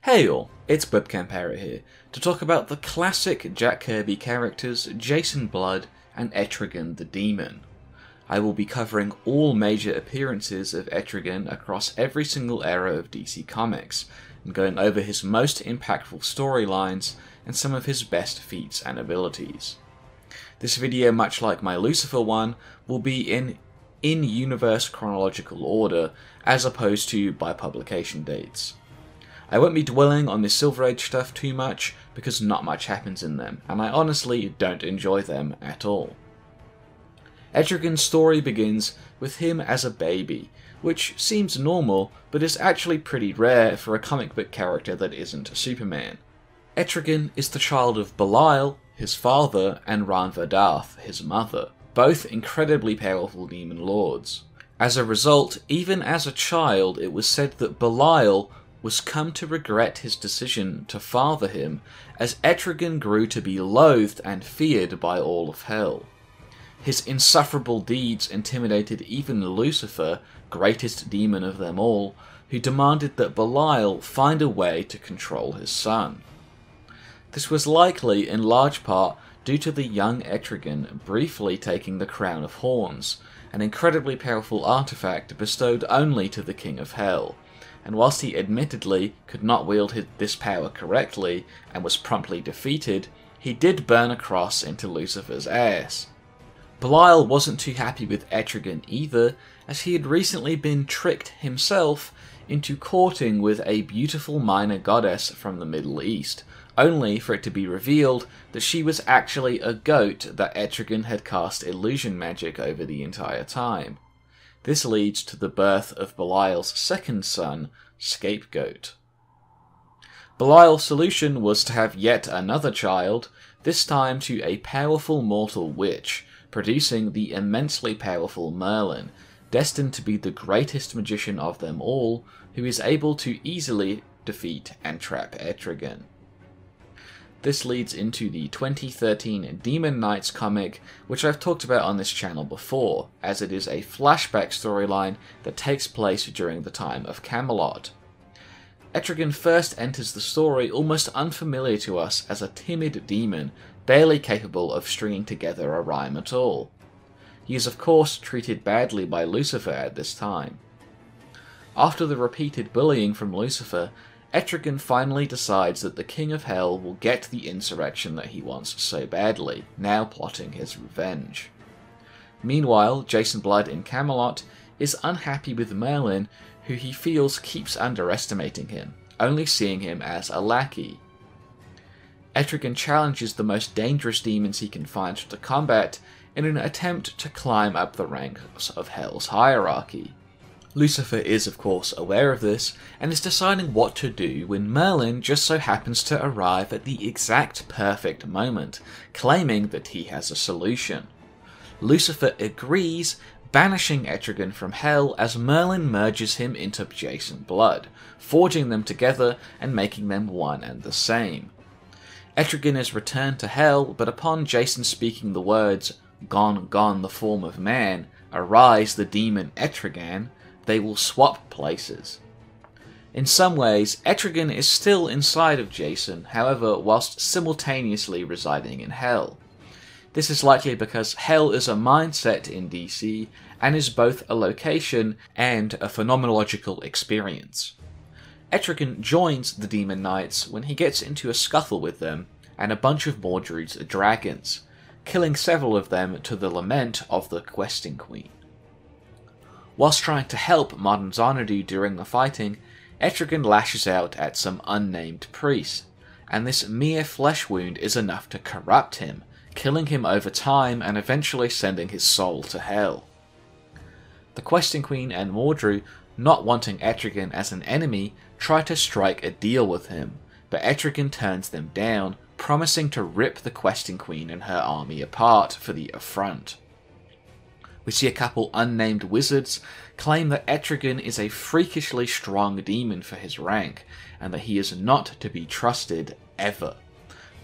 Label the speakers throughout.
Speaker 1: Hey all, it's WebCamParrot here, to talk about the classic Jack Kirby characters Jason Blood and Etrigan the Demon. I will be covering all major appearances of Etrigan across every single era of DC Comics, and going over his most impactful storylines and some of his best feats and abilities. This video, much like my Lucifer one, will be in in-universe chronological order, as opposed to by publication dates. I won't be dwelling on the Silver Age stuff too much, because not much happens in them, and I honestly don't enjoy them at all. Etrigan's story begins with him as a baby, which seems normal, but is actually pretty rare for a comic book character that isn't Superman. Etrigan is the child of Belial, his father, and Ranva Darth, his mother, both incredibly powerful demon lords. As a result, even as a child, it was said that Belial was come to regret his decision to father him, as Etrigan grew to be loathed and feared by all of hell. His insufferable deeds intimidated even Lucifer, greatest demon of them all, who demanded that Belial find a way to control his son. This was likely in large part due to the young Etrigan briefly taking the Crown of Horns, an incredibly powerful artifact bestowed only to the King of Hell, and whilst he admittedly could not wield this power correctly and was promptly defeated, he did burn a cross into Lucifer's ass. Belial wasn't too happy with Etrigan either, as he had recently been tricked himself into courting with a beautiful minor goddess from the Middle East, only for it to be revealed that she was actually a goat that Etrigan had cast illusion magic over the entire time. This leads to the birth of Belial's second son, Scapegoat. Belial's solution was to have yet another child, this time to a powerful mortal witch, producing the immensely powerful Merlin, destined to be the greatest magician of them all, who is able to easily defeat and trap Etrigan. This leads into the 2013 Demon Knights comic, which I've talked about on this channel before, as it is a flashback storyline that takes place during the time of Camelot. Etrigan first enters the story almost unfamiliar to us as a timid demon, barely capable of stringing together a rhyme at all. He is of course treated badly by Lucifer at this time. After the repeated bullying from Lucifer, Etrigan finally decides that the King of Hell will get the insurrection that he wants so badly, now plotting his revenge. Meanwhile, Jason Blood in Camelot is unhappy with Merlin, who he feels keeps underestimating him, only seeing him as a lackey. Etrigan challenges the most dangerous demons he can find to combat in an attempt to climb up the ranks of Hell's hierarchy. Lucifer is of course aware of this, and is deciding what to do when Merlin just so happens to arrive at the exact perfect moment, claiming that he has a solution. Lucifer agrees, banishing Etrigan from Hell as Merlin merges him into Jason Blood, forging them together and making them one and the same. Etrigan is returned to Hell, but upon Jason speaking the words, "Gone, gone the form of man, arise the demon Etrigan," they will swap places. In some ways, Etrigan is still inside of Jason, however, whilst simultaneously residing in Hell. This is likely because Hell is a mindset in DC, and is both a location and a phenomenological experience. Etrigan joins the Demon Knights when he gets into a scuffle with them, and a bunch of Mordred's dragons, killing several of them to the lament of the Questing Queen. Whilst trying to help modern Xanadu during the fighting, Etrigan lashes out at some unnamed priest, and this mere flesh wound is enough to corrupt him, killing him over time and eventually sending his soul to hell. The Questing Queen and Mordred, not wanting Etrigan as an enemy, try to strike a deal with him, but Etrigan turns them down, promising to rip the Questing Queen and her army apart for the affront. We see a couple unnamed wizards claim that Etrigan is a freakishly strong demon for his rank, and that he is not to be trusted ever,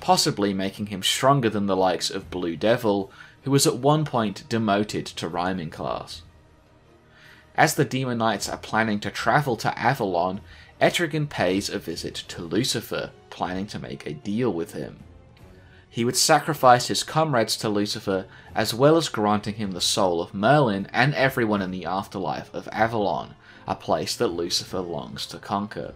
Speaker 1: possibly making him stronger than the likes of Blue Devil, who was at one point demoted to rhyming class. As the Demon Knights are planning to travel to Avalon, Etrigan pays a visit to Lucifer, planning to make a deal with him. He would sacrifice his comrades to Lucifer, as well as granting him the soul of Merlin and everyone in the afterlife of Avalon, a place that Lucifer longs to conquer.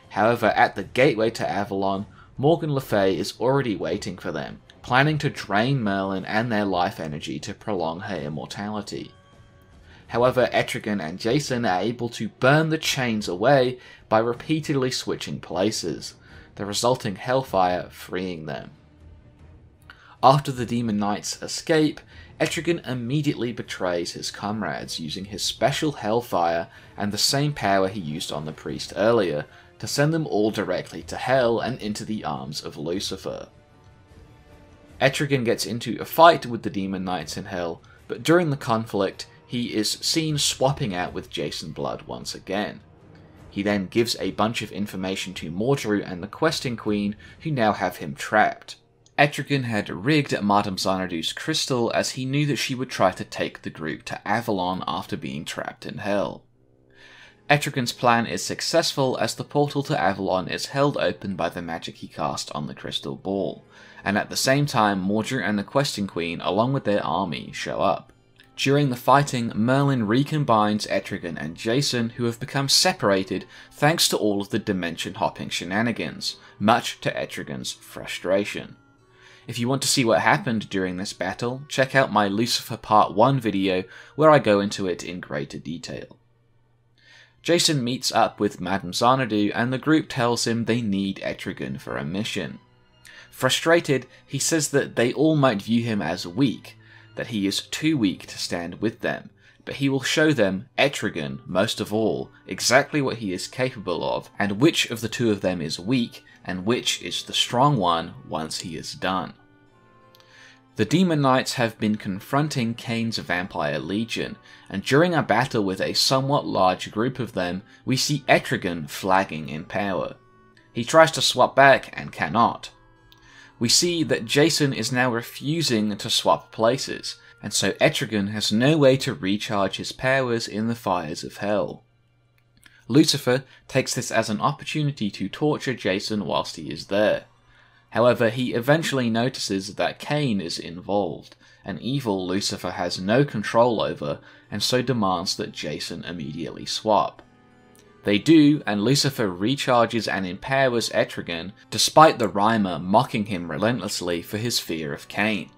Speaker 1: However, at the gateway to Avalon, Morgan Le Fay is already waiting for them, planning to drain Merlin and their life energy to prolong her immortality. However, Etrigan and Jason are able to burn the chains away by repeatedly switching places, the resulting hellfire freeing them. After the Demon Knights escape, Etrigan immediately betrays his comrades using his special hellfire and the same power he used on the priest earlier to send them all directly to hell and into the arms of Lucifer. Etrigan gets into a fight with the Demon Knights in hell, but during the conflict, he is seen swapping out with Jason Blood once again. He then gives a bunch of information to Mordru and the Questing Queen, who now have him trapped. Etrigan had rigged Madame Xanadu's crystal as he knew that she would try to take the group to Avalon after being trapped in hell. Etrigan's plan is successful as the portal to Avalon is held open by the magic he cast on the crystal ball, and at the same time Mordru and the Questing Queen along with their army show up. During the fighting, Merlin recombines Etrigan and Jason, who have become separated thanks to all of the dimension-hopping shenanigans, much to Etrigan's frustration. If you want to see what happened during this battle, check out my Lucifer Part 1 video where I go into it in greater detail. Jason meets up with Madame Xanadu and the group tells him they need Etrigan for a mission. Frustrated, he says that they all might view him as weak, that he is too weak to stand with them, but he will show them, Etrigan most of all, exactly what he is capable of, and which of the two of them is weak, and which is the strong one once he is done. The Demon Knights have been confronting Kain's Vampire Legion, and during a battle with a somewhat large group of them, we see Etrigan flagging in power. He tries to swap back and cannot. We see that Jason is now refusing to swap places, and so Etrigan has no way to recharge his powers in the fires of hell. Lucifer takes this as an opportunity to torture Jason whilst he is there. However, he eventually notices that Kain is involved, an evil Lucifer has no control over, and so demands that Jason immediately swap. They do, and Lucifer recharges and empowers Etrigan, despite the Rhymer mocking him relentlessly for his fear of Kain.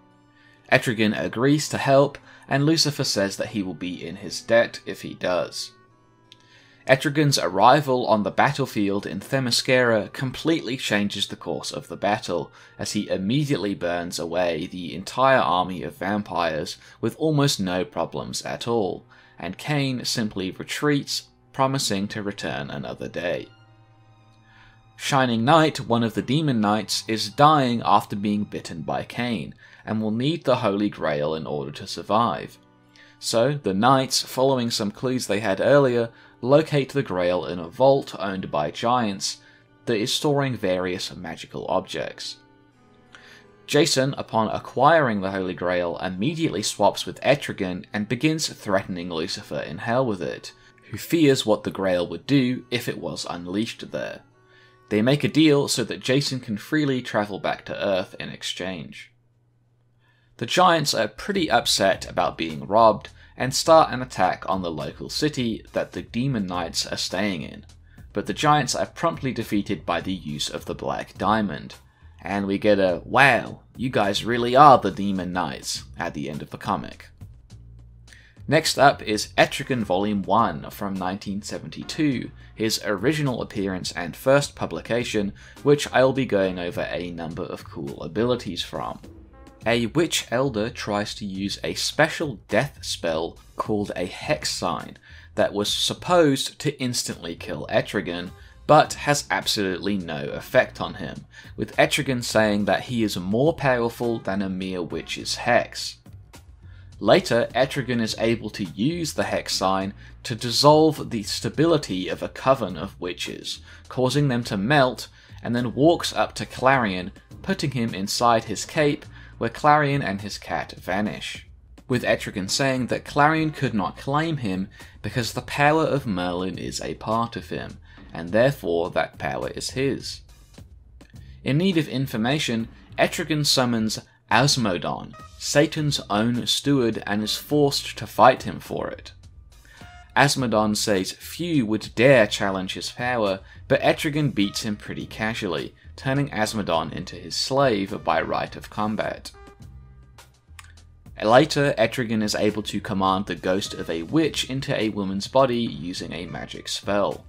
Speaker 1: Etrigan agrees to help, and Lucifer says that he will be in his debt if he does. Etrigan's arrival on the battlefield in Themyscira completely changes the course of the battle, as he immediately burns away the entire army of vampires with almost no problems at all, and Kain simply retreats, promising to return another day. Shining Knight, one of the Demon Knights, is dying after being bitten by Kain, and will need the Holy Grail in order to survive. So, the Knights, following some clues they had earlier, locate the Grail in a vault owned by giants that is storing various magical objects. Jason, upon acquiring the Holy Grail, immediately swaps with Etrigan and begins threatening Lucifer in hell with it, who fears what the Grail would do if it was unleashed there. They make a deal so that Jason can freely travel back to Earth in exchange. The giants are pretty upset about being robbed, and start an attack on the local city that the Demon Knights are staying in, but the giants are promptly defeated by the use of the Black Diamond, and we get a "wow, you guys really are the Demon Knights" at the end of the comic. Next up is Etrigan Volume 1 from 1972, his original appearance and first publication, which I will be going over a number of cool abilities from. A Witch Elder tries to use a special death spell called a Hex Sign that was supposed to instantly kill Etrigan, but has absolutely no effect on him, with Etrigan saying that he is more powerful than a mere witch's hex. Later, Etrigan is able to use the Hex Sign to dissolve the stability of a coven of witches, causing them to melt, and then walks up to Clarion, putting him inside his cape, where Clarion and his cat vanish. with Etrigan saying that Clarion could not claim him because the power of Merlin is a part of him, and therefore that power is his. In need of information, Etrigan summons Asmodon, Satan's own steward, and is forced to fight him for it. Asmodon says few would dare challenge his power, but Etrigan beats him pretty casually, turning Asmodon into his slave by right of combat. Later, Etrigan is able to command the ghost of a witch into a woman's body using a magic spell.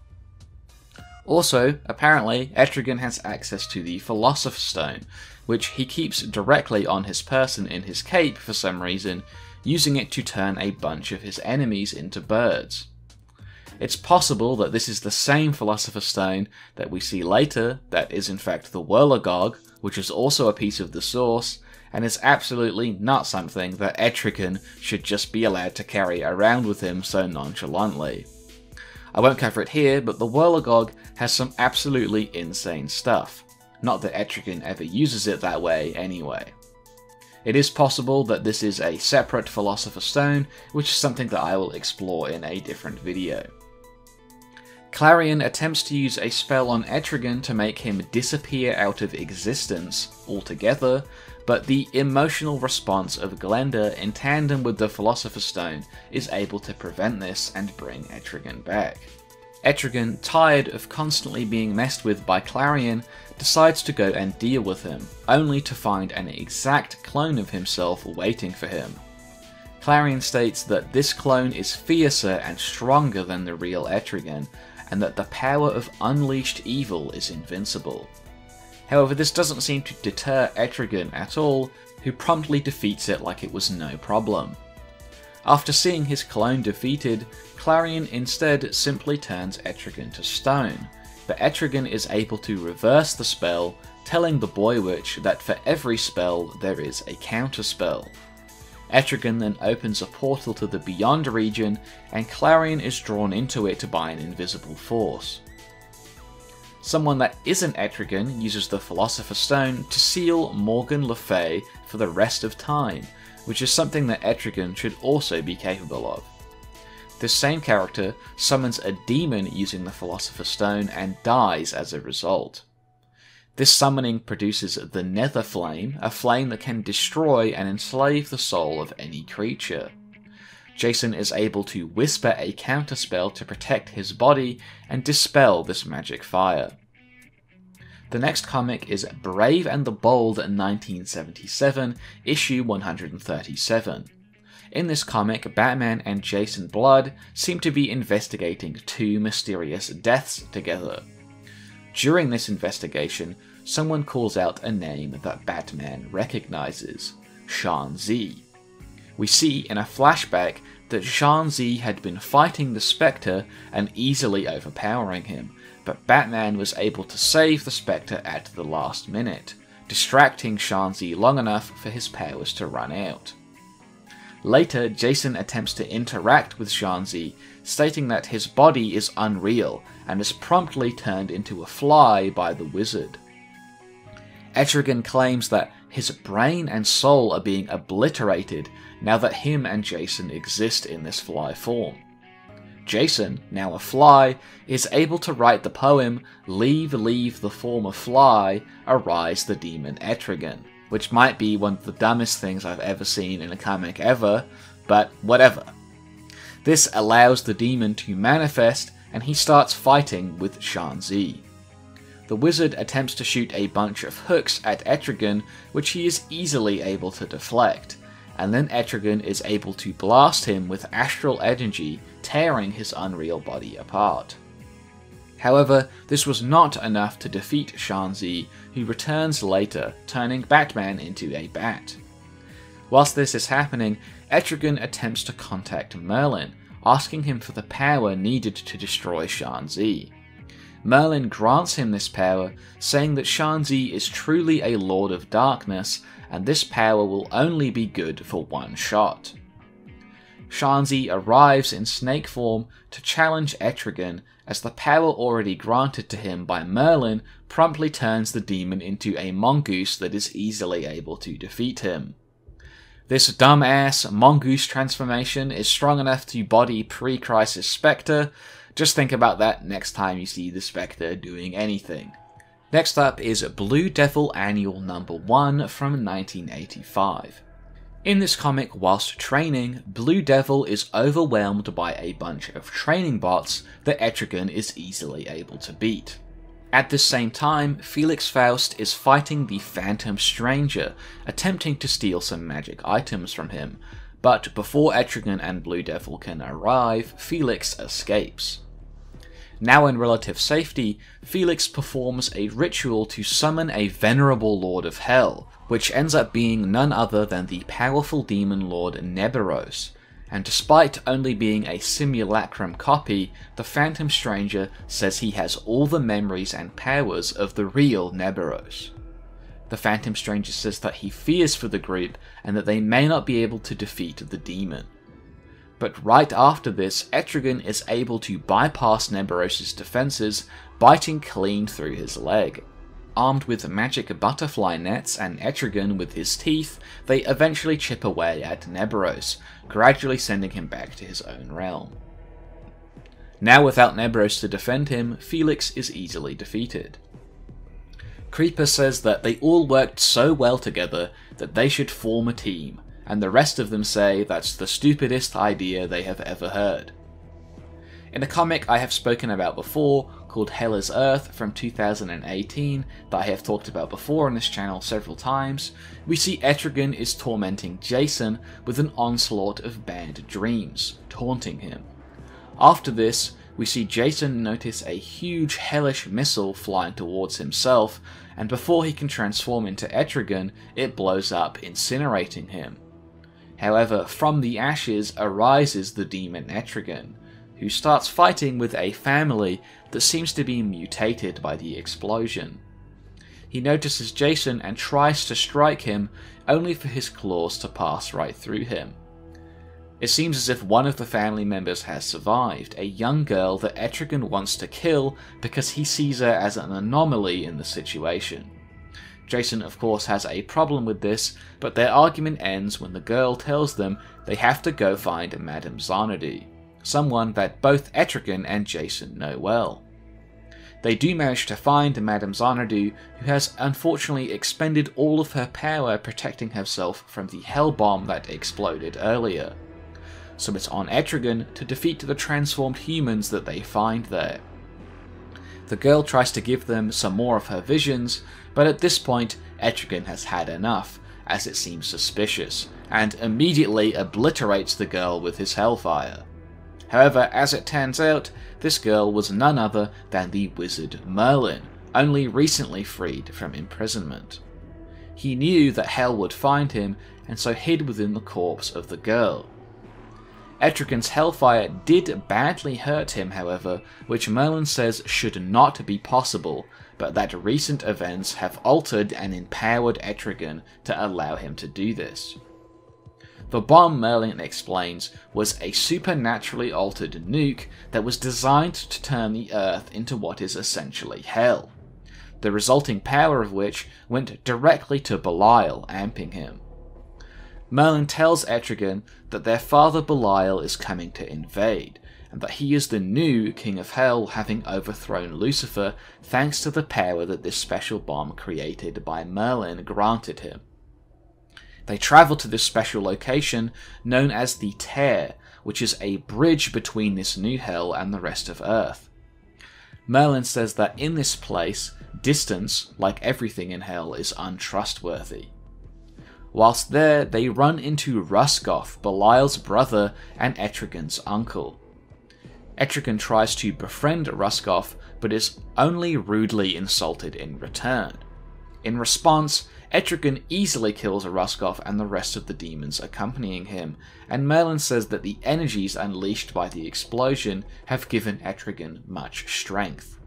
Speaker 1: Also, apparently, Etrigan has access to the Philosopher's Stone, which he keeps directly on his person in his cape for some reason, using it to turn a bunch of his enemies into birds. It's possible that this is the same Philosopher's Stone that we see later that is in fact the Whirligog, which is also a piece of the source, and is absolutely not something that Etrigan should just be allowed to carry around with him so nonchalantly. I won't cover it here, but the Whirligog has some absolutely insane stuff. Not that Etrigan ever uses it that way anyway. It is possible that this is a separate Philosopher's Stone, which is something that I will explore in a different video. Clarion attempts to use a spell on Etrigan to make him disappear out of existence altogether, but the emotional response of Glenda in tandem with the Philosopher's Stone is able to prevent this and bring Etrigan back. Etrigan, tired of constantly being messed with by Clarion, decides to go and deal with him, only to find an exact clone of himself waiting for him. Clarion states that this clone is fiercer and stronger than the real Etrigan, and that the power of unleashed evil is invincible. However, this doesn't seem to deter Etrigan at all, who promptly defeats it like it was no problem. After seeing his clone defeated, Clarion instead simply turns Etrigan to stone, but Etrigan is able to reverse the spell, telling the Boy Witch that for every spell there is a counterspell. Etrigan then opens a portal to the Beyond region, and Clarion is drawn into it by an invisible force. Someone that isn't Etrigan uses the Philosopher's Stone to seal Morgan Le Fay for the rest of time, which is something that Etrigan should also be capable of. This same character summons a demon using the Philosopher's Stone and dies as a result. This summoning produces the Nether Flame, a flame that can destroy and enslave the soul of any creature. Jason is able to whisper a counterspell to protect his body and dispel this magic fire. The next comic is Brave and the Bold 1977, issue 137. In this comic, Batman and Jason Blood seem to be investigating two mysterious deaths together. During this investigation, someone calls out a name that Batman recognizes, Shan-Zi. We see in a flashback that Shan-Zi had been fighting the Spectre and easily overpowering him, but Batman was able to save the Spectre at the last minute, distracting Shan-Zi long enough for his powers to run out. Later, Jason attempts to interact with Shan-Zi, stating that his body is unreal and is promptly turned into a fly by the wizard. Etrigan claims that his brain and soul are being obliterated now that him and Jason exist in this fly form. Jason, now a fly, is able to write the poem Leave, Leave the Form of Fly, Arise the Demon Etrigan, which might be one of the dumbest things I've ever seen in a comic ever, but whatever. This allows the demon to manifest, and he starts fighting with Shan-Zi. The wizard attempts to shoot a bunch of hooks at Etrigan, which he is easily able to deflect, and then Etrigan is able to blast him with astral energy, tearing his unreal body apart. However, this was not enough to defeat Shan-Zi, who returns later, turning Batman into a bat. Whilst this is happening, Etrigan attempts to contact Merlin, asking him for the power needed to destroy Shan-Zi. Merlin grants him this power, saying that Shan-Zi is truly a Lord of Darkness, and this power will only be good for one shot. Shan-Zi arrives in snake form to challenge Etrigan, as the power already granted to him by Merlin promptly turns the demon into a mongoose that is easily able to defeat him. This dumbass mongoose transformation is strong enough to body pre-Crisis Spectre. Just think about that next time you see the Spectre doing anything. Next up is Blue Devil Annual number 1 from 1985. In this comic, whilst training, Blue Devil is overwhelmed by a bunch of training bots that Etrigan is easily able to beat. At the same time, Felix Faust is fighting the Phantom Stranger, attempting to steal some magic items from him, but before Etrigan and Blue Devil can arrive, Felix escapes. Now in relative safety, Felix performs a ritual to summon a venerable Lord of Hell, which ends up being none other than the powerful demon lord Neberos, and despite only being a simulacrum copy, the Phantom Stranger says he has all the memories and powers of the real Neberos. The Phantom Stranger says that he fears for the group and that they may not be able to defeat the demon. But right after this, Etrigan is able to bypass Neberos' defenses, biting clean through his leg. Armed with magic butterfly nets and Etrigan with his teeth, they eventually chip away at Neberos, gradually sending him back to his own realm. Now without Neberos to defend him, Felix is easily defeated. Creeper says that they all worked so well together that they should form a team, and the rest of them say that's the stupidest idea they have ever heard. In a comic I have spoken about before, called Hell is Earth from 2018, that I have talked about before on this channel several times, we see Etrigan is tormenting Jason with an onslaught of bad dreams, taunting him. After this, we see Jason notice a huge hellish missile flying towards himself, and before he can transform into Etrigan, it blows up, incinerating him. However, from the ashes arises the demon Etrigan, who starts fighting with a family that seems to be mutated by the explosion. He notices Jason and tries to strike him, only for his claws to pass right through him. It seems as if one of the family members has survived, a young girl that Etrigan wants to kill because he sees her as an anomaly in the situation. Jason of course has a problem with this, but their argument ends when the girl tells them they have to go find Madame Xanadu, someone that both Etrigan and Jason know well. They do manage to find Madame Xanadu, who has unfortunately expended all of her power protecting herself from the hell bomb that exploded earlier. So it's on Etrigan to defeat the transformed humans that they find there. The girl tries to give them some more of her visions, but at this point Etrigan has had enough, as it seems suspicious, and immediately obliterates the girl with his hellfire. However, as it turns out, this girl was none other than the wizard Merlin, only recently freed from imprisonment. He knew that hell would find him, and so hid within the corpse of the girl. Etrigan's hellfire did badly hurt him, however, which Merlin says should not be possible, but that recent events have altered and empowered Etrigan to allow him to do this. The bomb, Merlin explains, was a supernaturally altered nuke that was designed to turn the Earth into what is essentially hell, the resulting power of which went directly to Belial, amping him. Merlin tells Etrigan that their father Belial is coming to invade, and that he is the new King of Hell, having overthrown Lucifer thanks to the power that this special bomb created by Merlin granted him. They travel to this special location known as the Tear, which is a bridge between this new hell and the rest of Earth. Merlin says that in this place, distance, like everything in hell, is untrustworthy. Whilst there, they run into Ruskoff, Belial's brother and Etrigan's uncle. Etrigan tries to befriend Ruskoff, but is only rudely insulted in return. In response, Etrigan easily kills Ruskoff and the rest of the demons accompanying him, and Merlin says that the energies unleashed by the explosion have given Etrigan much strength.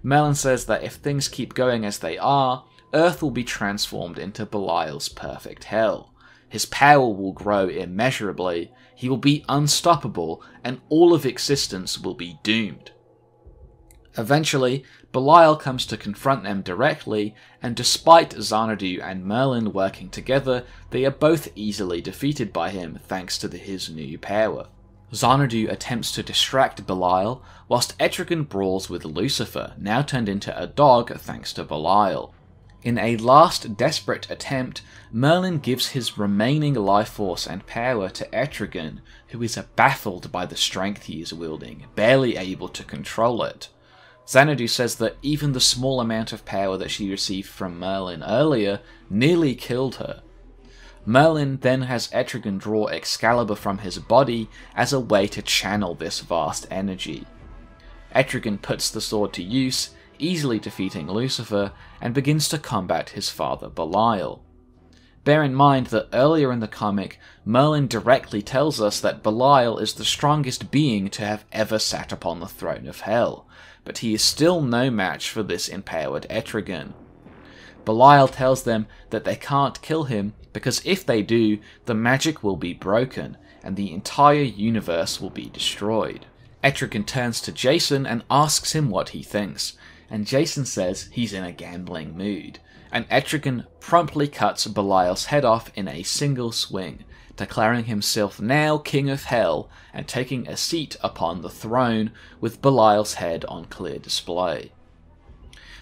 Speaker 1: Merlin says that if things keep going as they are, Earth will be transformed into Belial's perfect hell. His power will grow immeasurably, he will be unstoppable, and all of existence will be doomed. Eventually, Belial comes to confront them directly, and despite Xanadu and Merlin working together, they are both easily defeated by him thanks to his new power. Xanadu attempts to distract Belial, whilst Etrigan brawls with Lucifer, now turned into a dog thanks to Belial. In a last desperate attempt, Merlin gives his remaining life force and power to Etrigan, who is baffled by the strength he is wielding, barely able to control it. Xanadu says that even the small amount of power that she received from Merlin earlier nearly killed her. Merlin then has Etrigan draw Excalibur from his body as a way to channel this vast energy. Etrigan puts the sword to use, easily defeating Lucifer, and begins to combat his father Belial. Bear in mind that earlier in the comic, Merlin directly tells us that Belial is the strongest being to have ever sat upon the throne of hell, but he is still no match for this empowered Etrigan. Belial tells them that they can't kill him because if they do, the magic will be broken and the entire universe will be destroyed. Etrigan turns to Jason and asks him what he thinks, and Jason says he's in a gambling mood, and Etrigan promptly cuts Belial's head off in a single swing, declaring himself now King of Hell and taking a seat upon the throne with Belial's head on clear display.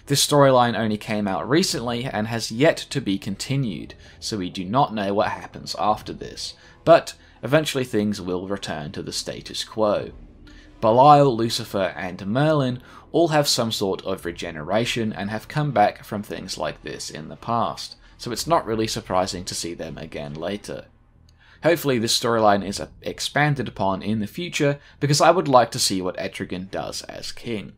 Speaker 1: This storyline only came out recently and has yet to be continued, so we do not know what happens after this, but eventually things will return to the status quo. Belial, Lucifer, and Merlin all have some sort of regeneration and have come back from things like this in the past, so it's not really surprising to see them again later. Hopefully this storyline is expanded upon in the future, because I would like to see what Etrigan does as king.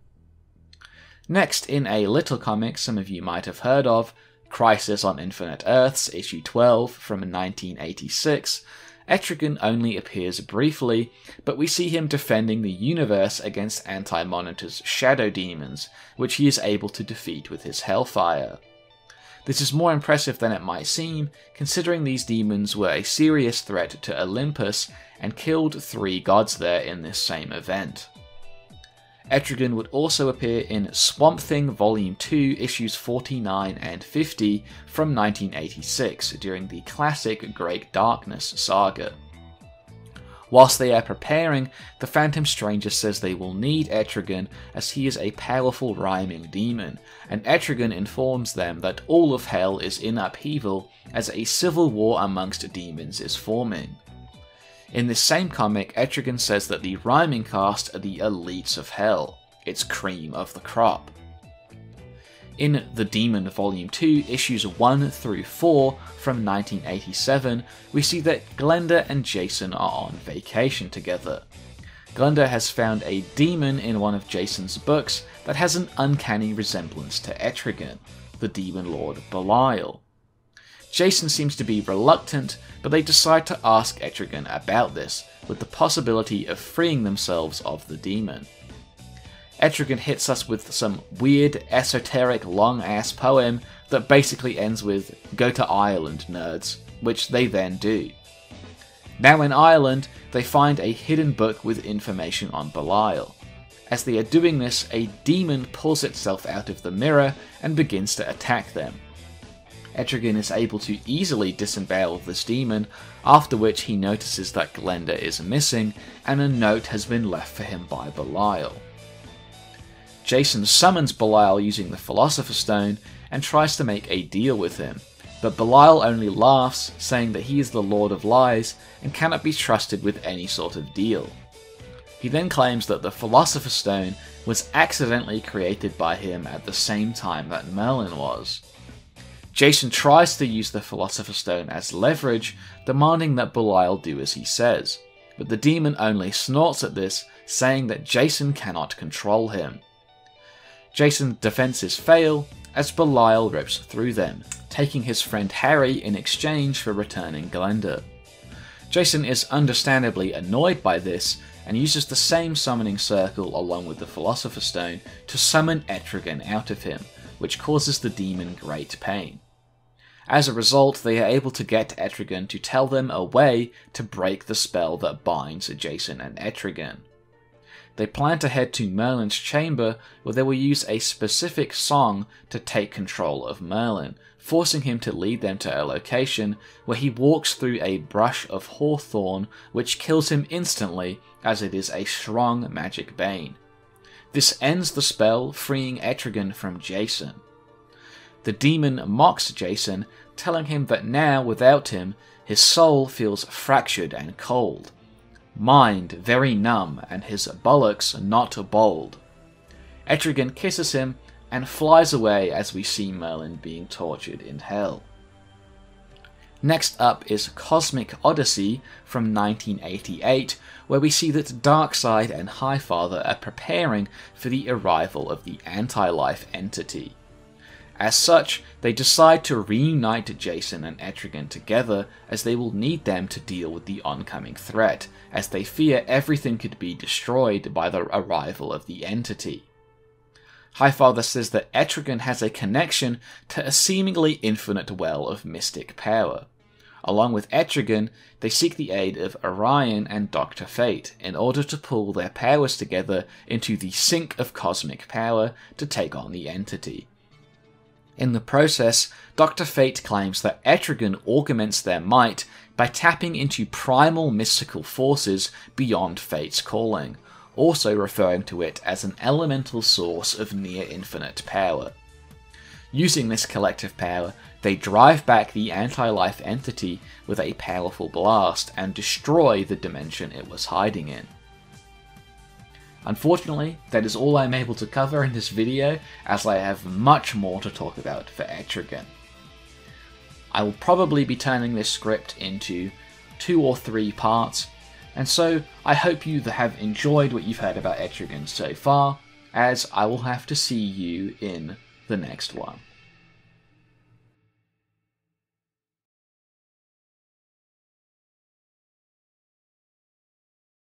Speaker 1: Next, in a little comic some of you might have heard of, Crisis on Infinite Earths, issue 12 from 1986, Etrigan only appears briefly, but we see him defending the universe against Anti-Monitor's shadow demons, which he is able to defeat with his hellfire. This is more impressive than it might seem, considering these demons were a serious threat to Olympus and killed 3 gods there in this same event. Etrigan would also appear in Swamp Thing Volume 2 issues 49 and 50 from 1986 during the classic Great Darkness saga. Whilst they are preparing, the Phantom Stranger says they will need Etrigan as he is a powerful rhyming demon, and Etrigan informs them that all of Hell is in upheaval as a civil war amongst demons is forming. In this same comic, Etrigan says that the rhyming cast are the elites of Hell, its cream of the crop. In The Demon Volume 2, issues 1 through 4 from 1987, we see that Glenda and Jason are on vacation together. Glenda has found a demon in one of Jason's books that has an uncanny resemblance to Etrigan, the demon lord Belial. Jason seems to be reluctant, but they decide to ask Etrigan about this, with the possibility of freeing themselves of the demon. Etrigan hits us with some weird, esoteric, long-ass poem that basically ends with, "Go to Ireland, nerds," which they then do. Now in Ireland, they find a hidden book with information on Belial. As they are doing this, a demon pulls itself out of the mirror and begins to attack them. Etrigan is able to easily disembowel this demon, after which he notices that Glenda is missing, and a note has been left for him by Belial. Jason summons Belial using the Philosopher's Stone, and tries to make a deal with him, but Belial only laughs, saying that he is the Lord of Lies, and cannot be trusted with any sort of deal. He then claims that the Philosopher's Stone was accidentally created by him at the same time that Merlin was. Jason tries to use the Philosopher's Stone as leverage, demanding that Belial do as he says, but the demon only snorts at this, saying that Jason cannot control him. Jason's defenses fail, as Belial rips through them, taking his friend Harry in exchange for returning Glenda. Jason is understandably annoyed by this, and uses the same summoning circle along with the Philosopher's Stone to summon Etrigan out of him, which causes the demon great pain. As a result, they are able to get Etrigan to tell them a way to break the spell that binds Jason and Etrigan. they plan to head to Merlin's chamber, where they will use a specific song to take control of Merlin, forcing him to lead them to a location where he walks through a brush of hawthorn, which kills him instantly as it is a strong magic bane. This ends the spell, freeing Etrigan from Jason. The demon mocks Jason, telling him that now, without him, his soul feels fractured and cold, mind very numb, and his bullocks not bold. Etrigan kisses him and flies away as we see Merlin being tortured in hell. Next up is Cosmic Odyssey from 1988, where we see that Darkseid and Highfather are preparing for the arrival of the anti-life entity. As such, they decide to reunite Jason and Etrigan together, as they will need them to deal with the oncoming threat, as they fear everything could be destroyed by the arrival of the entity. Highfather says that Etrigan has a connection to a seemingly infinite well of mystic power. Along with Etrigan, they seek the aid of Orion and Dr. Fate in order to pull their powers together into the sink of cosmic power to take on the entity. In the process, Dr. Fate claims that Etrigan augments their might by tapping into primal mystical forces beyond Fate's calling, also referring to it as an elemental source of near-infinite power. Using this collective power, they drive back the anti-life entity with a powerful blast and destroy the dimension it was hiding in. Unfortunately, that is all I'm able to cover in this video, as I have much more to talk about for Etrigan. I will probably be turning this script into 2 or 3 parts, and so I hope you have enjoyed what you've heard about Etrigan so far, as I will have to see you in the next one.